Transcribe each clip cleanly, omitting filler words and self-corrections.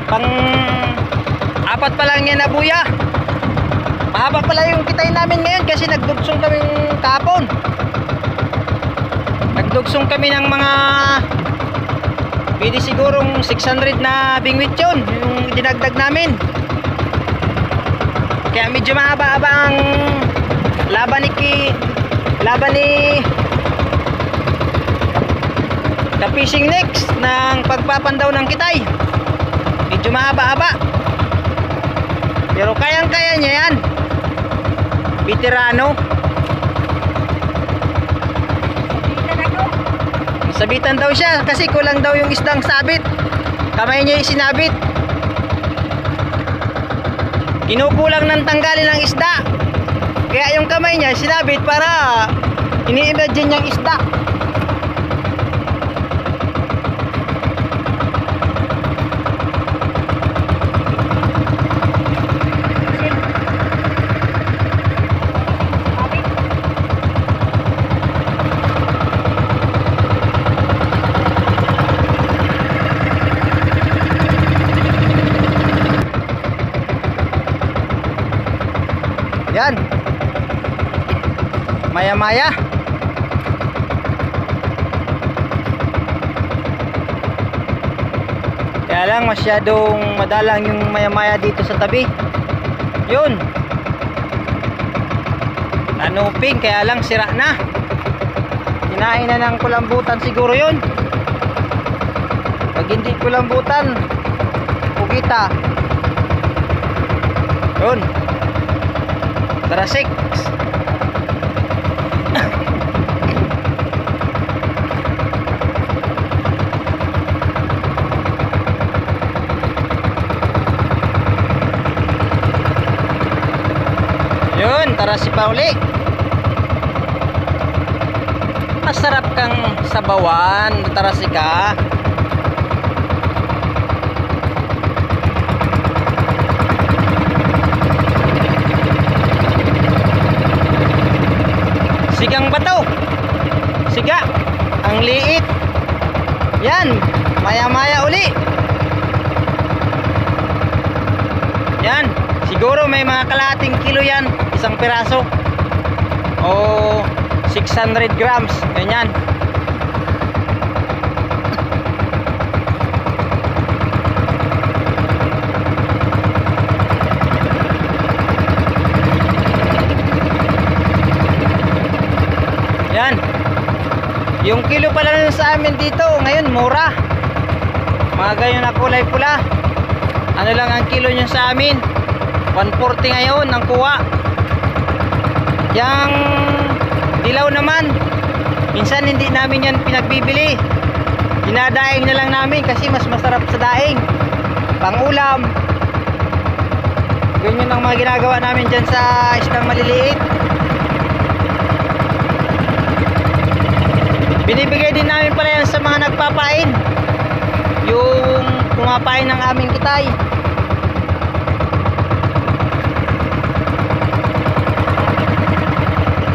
Pang apat pa lang yan na buya. Mahaba pala yung kitay namin ngayon kasi nagdugsong kaming kahapon. Nagdugsong kami ng mga pwede sigurong 600 na bingwit yun, yung dinagdag namin. Kaya medyo mahaba-haba ang laban ni Ka-Fishing Next ng pagpapandaw ng kitay. Medyo mahaba-haba, pero kayang-kaya niya yan. Veterano. Sabitan daw siya kasi kulang daw yung isdang sabit. Kamay niya yung sinabit. Kinukulang ng tanggalin ng isda. Kaya yung kamay niya sinabit para ini-imagine niyang isda. Yan. Maya-maya. Kaya lang masyadong madalang yung maya-maya dito sa tabi. Yun. Tanuping, kaya lang sira na. Kinain na ng kulambutan siguro yun. Pag hindi kulambutan, pugita. Yun. Tarasik. Yun, tarasi pa uli. Masarap kang sabawan, tarasi ka. Sigang bato. Siga. Ang liit. Yan. Maya-maya uli. Yan. Siguro may mga kalahating kilo yan. Isang piraso. O 600 grams. Ganyan. Yan. Yung kilo pala nun sa amin dito ngayon mura. Mga ganyan na kulay pula. Ano lang ang kilo nyo sa amin? 140 ngayon ang kuha. Yang dilaw naman, minsan hindi namin yan pinagbibili. Dinadaing na lang namin kasi mas masarap sa daing. Pangulam. Ganyan ang mga ginagawa namin dyan sa isdang maliliit. Binibigay din namin pala yan sa mga nagpapain. Yung pumapain ng aming kitay.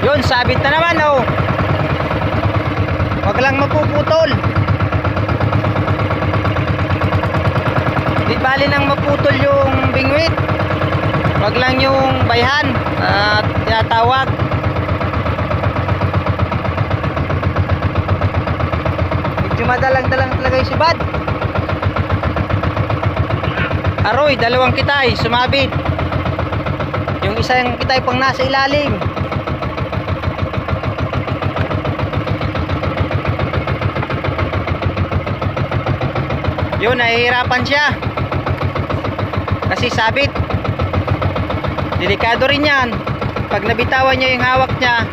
Yun, sabit na naman oh. Wag lang mapuputol. Di bali nang maputol yung bingwit. Wag lang yung bayhan at tinatawag. Medyo madalang-dalang talaga yung sibad. Aroy, dalawang kitay sumabit. Yung isang kitay pang nasa ilalim. Yun, nahihirapan siya kasi sabit. Delikado rin yan. Pag nabitawan niya yung hawak niya,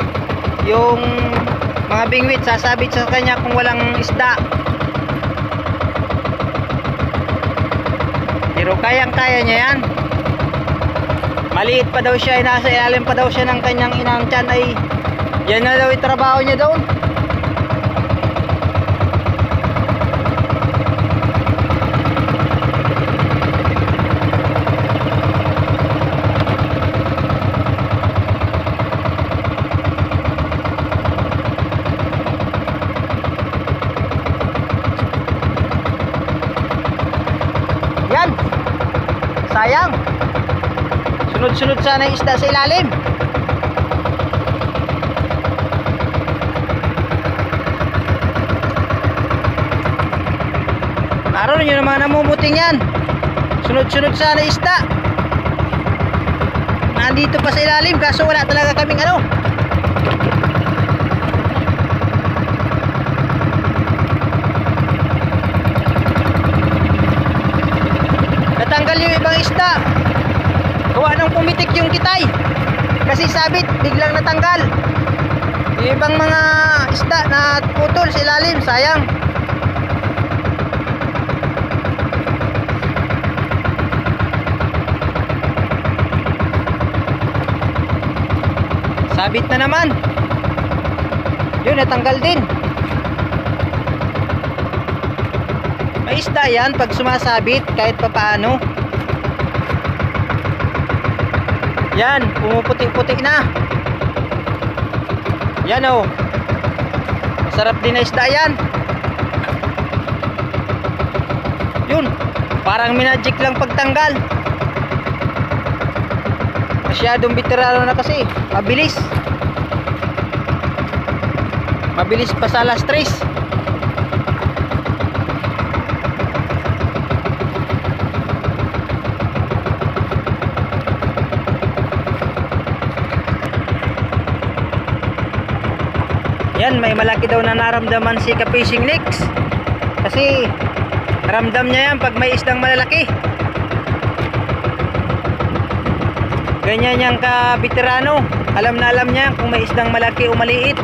yung mga bingwit sasabit sa kanya kung walang isda. Pero kayang-kaya niya yan. Maliit pa daw siya, nasa ilalim pa daw siya ng kanyang inang tiyan, ay yan na daw yung trabaho niya doon. Yan. sayang. Sunod-sunod sana yung isda sa ilalim. Araw nyo naman namumuting yan. Sunod-sunod sana isda. Nandito pa sa ilalim kaso wala talaga kaming ano. Natanggal yung ibang isda. Gawa nang pumitik yung kitay. Kasi sabit, biglang natanggal. Yung ibang mga isda na putol sa ilalim, sayang. Sabit na naman. Yun, natanggal din. May isda yan pag sumasabit kahit papaano. Yan, pumuputi-puti na. Yan oh. Masarap din na isda yan. Yun, parang minagic lang pagtanggal. Masyadong veterano na kasi. Mabilis. Mabilis pa sa alas 3. Yan, may malaki daw na naramdaman si Ka-Fishing Legs. Kasi ramdam niya yan pag may isdang malalaki. Ganyan yung ka-veterano. Alam na alam niya kung may isdang malaki o maliit.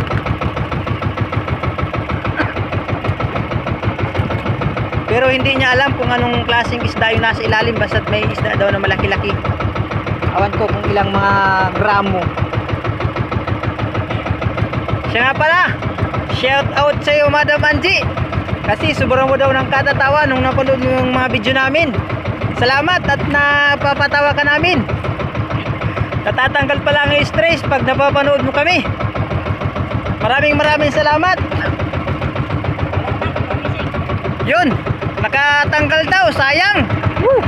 Pero hindi niya alam kung anong klaseng isda yung nasa ilalim. Basta't may isda daw na malaki-laki. Awan ko kung ilang mga gramo. Siya nga pala, shout out sa iyo Madam Angie. Kasi sobrang mo daw ng katatawa nung napanood mo yung mga video namin. Salamat at napapatawa ka namin. Natatanggal pala ang stress pag napapanood mo kami. Maraming salamat. Yun, nakatanggal daw, sayang. Woo!